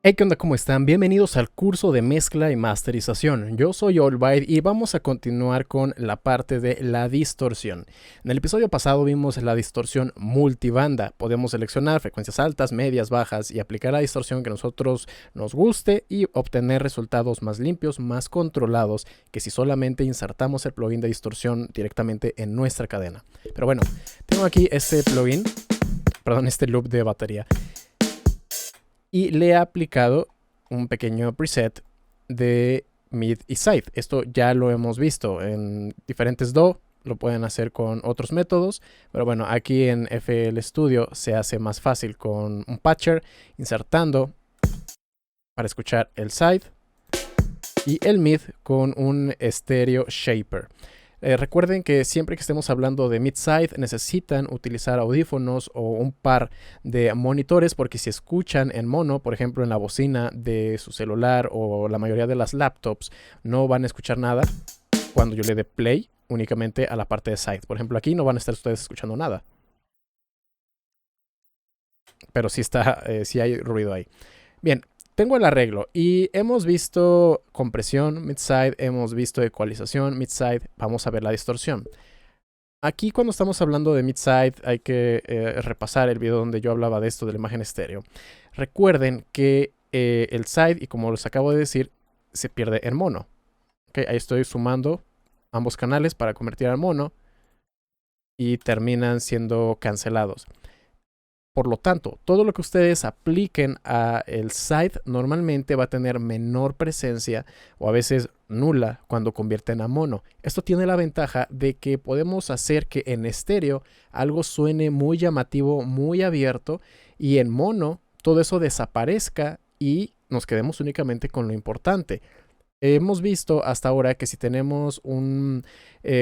Hey, ¿qué onda? ¿Cómo están? Bienvenidos al curso de mezcla y masterización. Yo soy Allbite y vamos a continuar con la parte de la distorsión. En el episodio pasado vimos la distorsión multibanda. Podemos seleccionar frecuencias altas, medias, bajas y aplicar la distorsión que a nosotros nos guste y obtener resultados más limpios, más controlados que si solamente insertamos el plugin de distorsión directamente en nuestra cadena. Pero bueno, tengo aquí este plugin, perdón, este loop de batería. Y le he aplicado un pequeño preset de mid y side. Esto ya lo hemos visto en diferentes DAW, lo pueden hacer con otros métodos, pero bueno, aquí en FL Studio se hace más fácil con un patcher, insertando para escuchar el side y el mid con un stereo shaper. Recuerden que siempre que estemos hablando de mid-side necesitan utilizar audífonos o un par de monitores, porque si escuchan en mono, por ejemplo en la bocina de su celular o la mayoría de las laptops, no van a escuchar nada cuando yo le dé play únicamente a la parte de side. Por ejemplo, aquí no van a estar ustedes escuchando nada, pero sí hay ruido ahí. Bien, tengo el arreglo y hemos visto compresión mid-side, hemos visto ecualización mid-side, vamos a ver la distorsión. Aquí cuando estamos hablando de mid-side hay que repasar el video donde yo hablaba de esto de la imagen estéreo. Recuerden que el side, y como les acabo de decir, se pierde en mono. Okay, ahí estoy sumando ambos canales para convertir al mono y terminan siendo cancelados. Por lo tanto, todo lo que ustedes apliquen a el side normalmente va a tener menor presencia o a veces nula cuando convierten a mono. Esto tiene la ventaja de que podemos hacer que en estéreo algo suene muy llamativo, muy abierto, y en mono todo eso desaparezca y nos quedemos únicamente con lo importante. Hemos visto hasta ahora que si tenemos un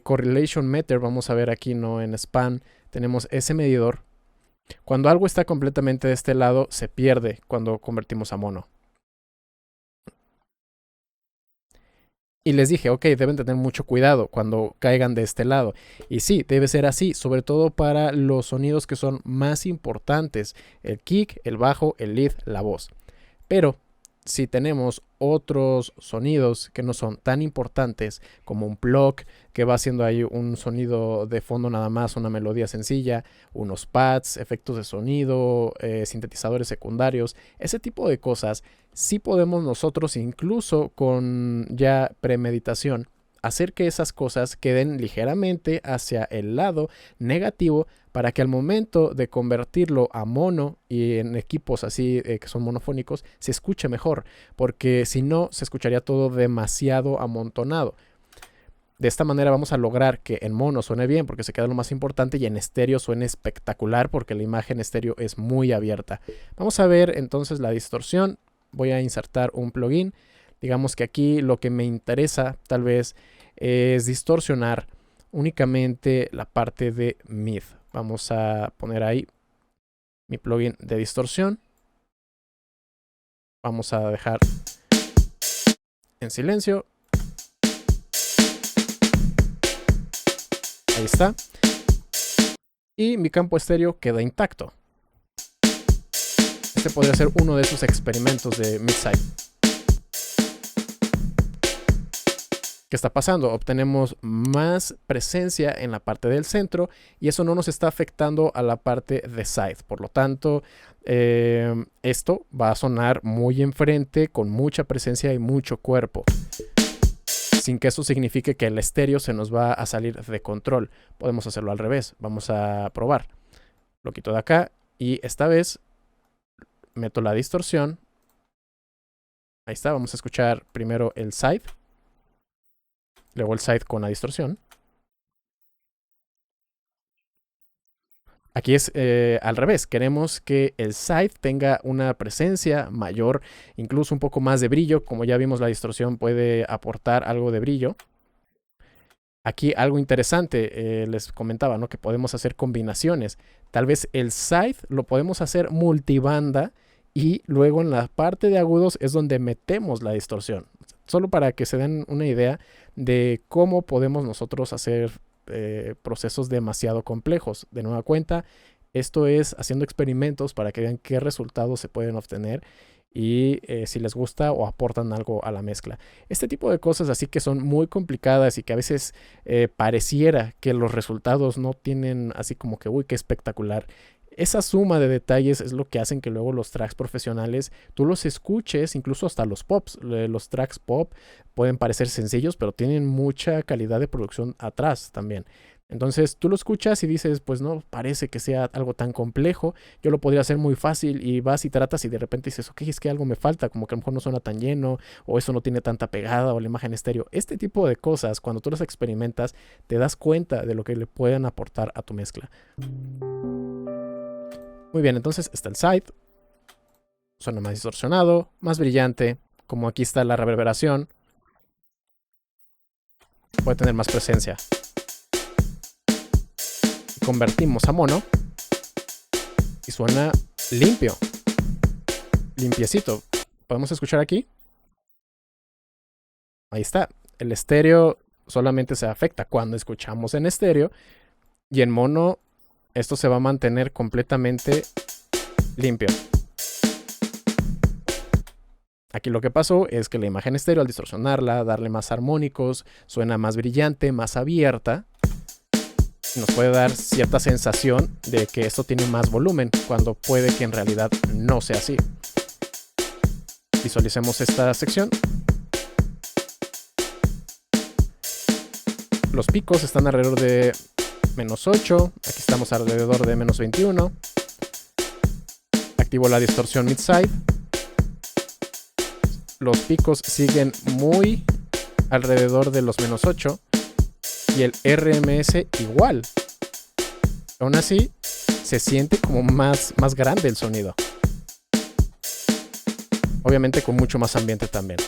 correlation meter, vamos a ver aquí no en span, tenemos ese medidor. Cuando algo está completamente de este lado, se pierde cuando convertimos a mono. Y les dije, ok, deben tener mucho cuidado cuando caigan de este lado. Y sí, debe ser así, sobre todo para los sonidos que son más importantes, el kick, el bajo, el lead, la voz. Pero si tenemos otros sonidos que no son tan importantes, como un plug que va haciendo ahí un sonido de fondo nada más, una melodía sencilla, unos pads, efectos de sonido, sintetizadores secundarios, ese tipo de cosas, sí podemos nosotros incluso con ya premeditación hacer que esas cosas queden ligeramente hacia el lado negativo para que al momento de convertirlo a mono y en equipos así que son monofónicos se escuche mejor, porque si no se escucharía todo demasiado amontonado. De esta manera vamos a lograr que en mono suene bien porque se queda lo más importante y en estéreo suene espectacular porque la imagen estéreo es muy abierta. Vamos a ver entonces la distorsión. Voy a insertar un plugin. Digamos que aquí lo que me interesa tal vez es distorsionar únicamente la parte de mid. Vamos a poner ahí mi plugin de distorsión. Vamos a dejar en silencio. Ahí está. Y mi campo estéreo queda intacto. Este podría ser uno de esos experimentos de mid-side. ¿Qué está pasando? Obtenemos más presencia en la parte del centro y eso no nos está afectando a la parte de side. Por lo tanto, esto va a sonar muy enfrente, con mucha presencia y mucho cuerpo, sin que eso signifique que el estéreo se nos va a salir de control. Podemos hacerlo al revés. Vamos a probar. Lo quito de acá y esta vez meto la distorsión. Ahí está. Vamos a escuchar primero el side. Luego el side con la distorsión. Aquí es al revés. Queremos que el side tenga una presencia mayor, incluso un poco más de brillo. Como ya vimos, la distorsión puede aportar algo de brillo. Aquí algo interesante, les comentaba, ¿no? Que podemos hacer combinaciones. Tal vez el side lo podemos hacer multibanda y luego en la parte de agudos es donde metemos la distorsión. Solo para que se den una idea de cómo podemos nosotros hacer procesos demasiado complejos. De nueva cuenta, esto es haciendo experimentos para que vean qué resultados se pueden obtener y si les gusta o aportan algo a la mezcla. Este tipo de cosas así que son muy complicadas y que a veces pareciera que los resultados no tienen así como que, uy, qué espectacular. Esa suma de detalles es lo que hacen que luego los tracks profesionales tú los escuches, incluso hasta los pops. Los tracks pop pueden parecer sencillos, pero tienen mucha calidad de producción atrás también. Entonces tú lo escuchas y dices, pues no parece que sea algo tan complejo, yo lo podría hacer muy fácil, y vas y tratas y de repente dices, ok, es que algo me falta, como que a lo mejor no suena tan lleno, o eso no tiene tanta pegada, o la imagen estéreo. Este tipo de cosas, cuando tú las experimentas, te das cuenta de lo que le pueden aportar a tu mezcla. Muy bien, entonces está el side, suena más distorsionado, más brillante, como aquí está la reverberación, puede tener más presencia. Convertimos a mono y suena limpio, limpiecito. ¿Podemos escuchar aquí? Ahí está. El estéreo solamente se afecta cuando escuchamos en estéreo, y en mono esto se va a mantener completamente limpio. Aquí lo que pasó es que la imagen estéreo, al distorsionarla, darle más armónicos, suena más brillante, más abierta. Nos puede dar cierta sensación de que esto tiene más volumen, cuando puede que en realidad no sea así. Visualicemos esta sección. Los picos están alrededor de -8. Aquí estamos alrededor de -21. Activo la distorsión mid-side. Los picos siguen muy alrededor de los -8. Y el RMS igual. Aún así, se siente como más grande el sonido. Obviamente con mucho más ambiente también.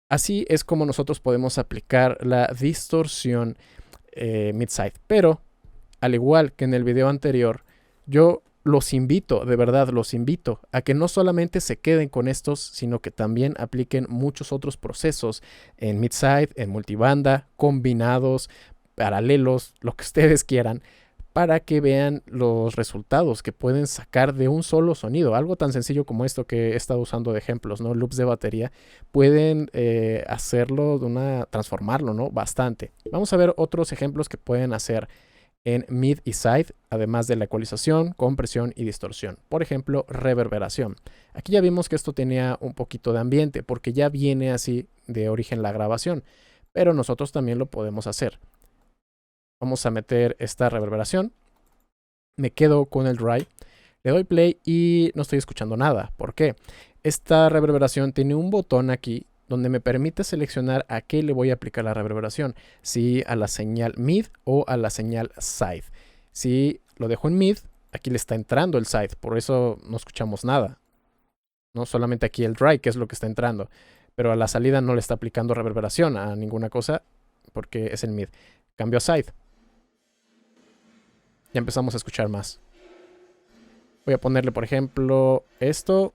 Así es como nosotros podemos aplicar la distorsión mid-side. Pero, al igual que en el video anterior, yo los invito, de verdad los invito, a que no solamente se queden con estos, sino que también apliquen muchos otros procesos en mid-side, en multibanda, combinados, paralelos, lo que ustedes quieran, para que vean los resultados que pueden sacar de un solo sonido. Algo tan sencillo como esto que he estado usando de ejemplos, ¿no? Loops de batería, pueden hacerlo transformarlo, ¿no? Bastante. Vamos a ver otros ejemplos que pueden hacer en mid y side, además de la ecualización, compresión y distorsión. Por ejemplo, reverberación. Aquí ya vimos que esto tenía un poquito de ambiente, porque ya viene así de origen la grabación, pero nosotros también lo podemos hacer. Vamos a meter esta reverberación. Me quedo con el dry. Le doy play y no estoy escuchando nada. ¿Por qué? Esta reverberación tiene un botón aquí donde me permite seleccionar a qué le voy a aplicar la reverberación. Si a la señal mid o a la señal side. Si lo dejo en mid, aquí le está entrando el side. Por eso no escuchamos nada. No solamente aquí el dry, que es lo que está entrando. Pero a la salida no le está aplicando reverberación a ninguna cosa, porque es el mid. Cambio a side. Ya empezamos a escuchar más. Voy a ponerle, por ejemplo, esto.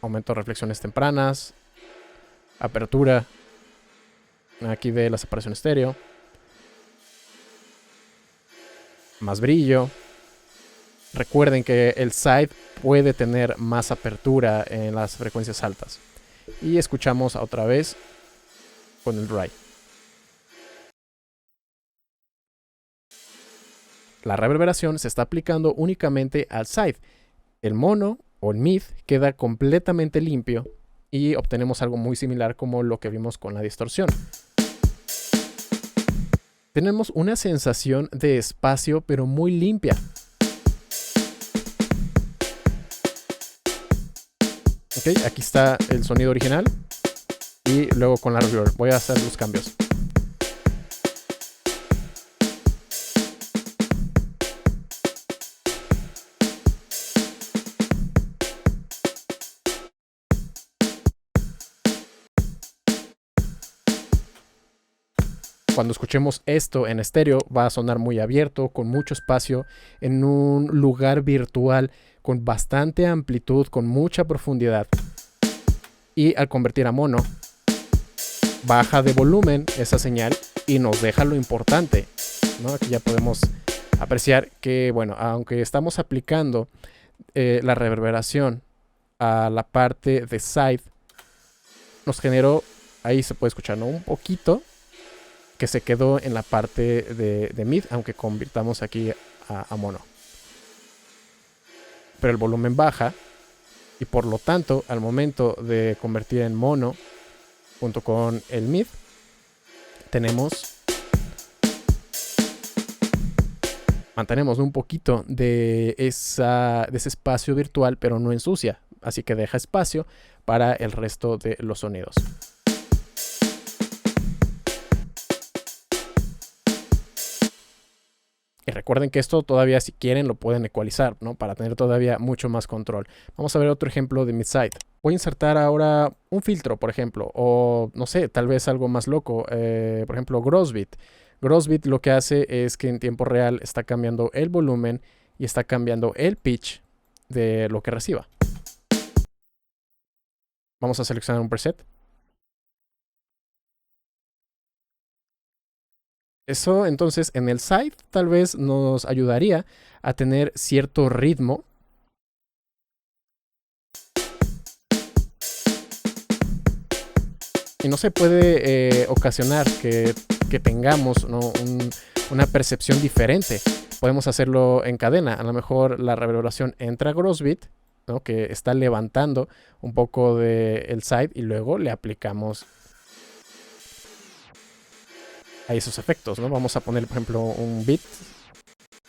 Aumento reflexiones tempranas. Apertura. Aquí de la separación estéreo. Más brillo. Recuerden que el side puede tener más apertura en las frecuencias altas. Y escuchamos otra vez con el dry. La reverberación se está aplicando únicamente al side. El mono o el mid queda completamente limpio y obtenemos algo muy similar como lo que vimos con la distorsión. Tenemos una sensación de espacio, pero muy limpia. Ok, aquí está el sonido original y luego con la reverb. Voy a hacer los cambios. Cuando escuchemos esto en estéreo va a sonar muy abierto, con mucho espacio, en un lugar virtual, con bastante amplitud, con mucha profundidad. Y al convertir a mono, baja de volumen esa señal y nos deja lo importante, ¿no? Aquí ya podemos apreciar que, bueno, aunque estamos aplicando la reverberación a la parte de side, nos generó, ahí se puede escuchar, ¿no?, un poquito que se quedó en la parte de mid, aunque convirtamos aquí a mono. Pero el volumen baja y por lo tanto al momento de convertir en mono junto con el mid mantenemos un poquito de ese espacio virtual, pero no ensucia, así que deja espacio para el resto de los sonidos. Y recuerden que esto todavía, si quieren, lo pueden ecualizar, ¿no?, para tener todavía mucho más control. Vamos a ver otro ejemplo de mid-side. Voy a insertar ahora un filtro, por ejemplo, o no sé, tal vez algo más loco, por ejemplo, Grossbeat. Grossbeat lo que hace es que en tiempo real está cambiando el volumen y está cambiando el pitch de lo que reciba. Vamos a seleccionar un preset. Eso entonces en el side tal vez nos ayudaría a tener cierto ritmo. Y no se puede ocasionar que tengamos, ¿no?, una percepción diferente. Podemos hacerlo en cadena. A lo mejor la reverberación entra a Grossbeat, ¿no?, que está levantando un poco del side, y luego le aplicamos a esos efectos, ¿no? Vamos a poner, por ejemplo, un beat,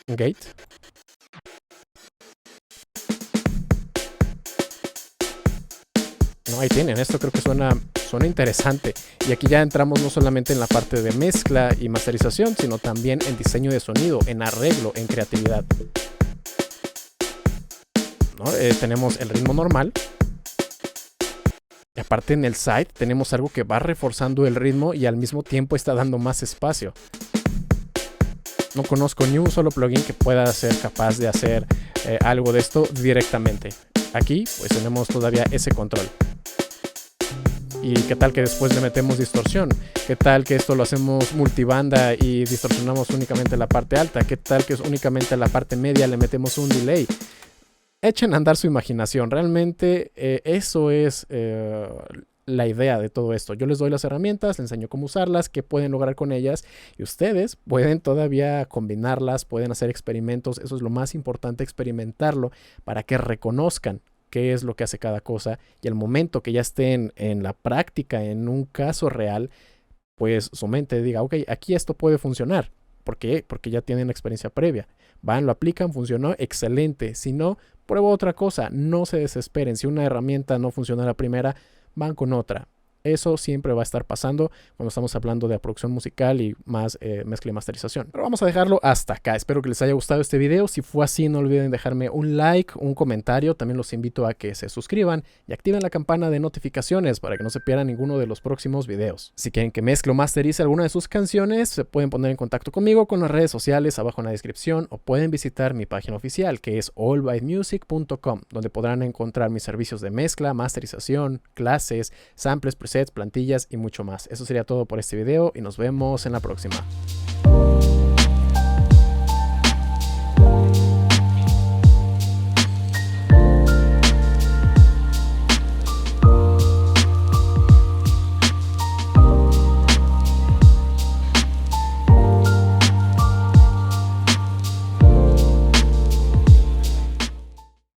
un gate. No, ahí tienen, esto creo que suena interesante. Y aquí ya entramos no solamente en la parte de mezcla y masterización, sino también en diseño de sonido, en arreglo, en creatividad, ¿no? Tenemos el ritmo normal. Y aparte en el side tenemos algo que va reforzando el ritmo y al mismo tiempo está dando más espacio. No conozco ni un solo plugin que pueda ser capaz de hacer algo de esto directamente. Aquí pues tenemos todavía ese control. ¿Y qué tal que después le metemos distorsión? ¿Qué tal que esto lo hacemos multibanda y distorsionamos únicamente la parte alta? ¿Qué tal que es únicamente la parte media le metemos un delay? Echen a andar su imaginación. Realmente eso es la idea de todo esto. Yo les doy las herramientas, les enseño cómo usarlas, qué pueden lograr con ellas, y ustedes pueden todavía combinarlas, pueden hacer experimentos. Eso es lo más importante, experimentarlo para que reconozcan qué es lo que hace cada cosa, y al momento que ya estén en la práctica, en un caso real, pues su mente diga, ok, aquí esto puede funcionar. ¿Por qué? Porque ya tienen experiencia previa. Van, lo aplican, funcionó, excelente. Si no, prueba otra cosa. No se desesperen. Si una herramienta no funciona a la primera, van con otra. Eso siempre va a estar pasando cuando estamos hablando de producción musical y más mezcla y masterización. Pero vamos a dejarlo hasta acá. Espero que les haya gustado este video. Si fue así, no olviden dejarme un like, un comentario. También los invito a que se suscriban y activen la campana de notificaciones para que no se pierdan ninguno de los próximos videos. Si quieren que mezcle o masterice alguna de sus canciones, se pueden poner en contacto conmigo con las redes sociales abajo en la descripción, o pueden visitar mi página oficial, que es allbymusic.com, donde podrán encontrar mis servicios de mezcla, masterización, clases, samples, presets, plantillas y mucho más. Eso sería todo por este video y nos vemos en la próxima.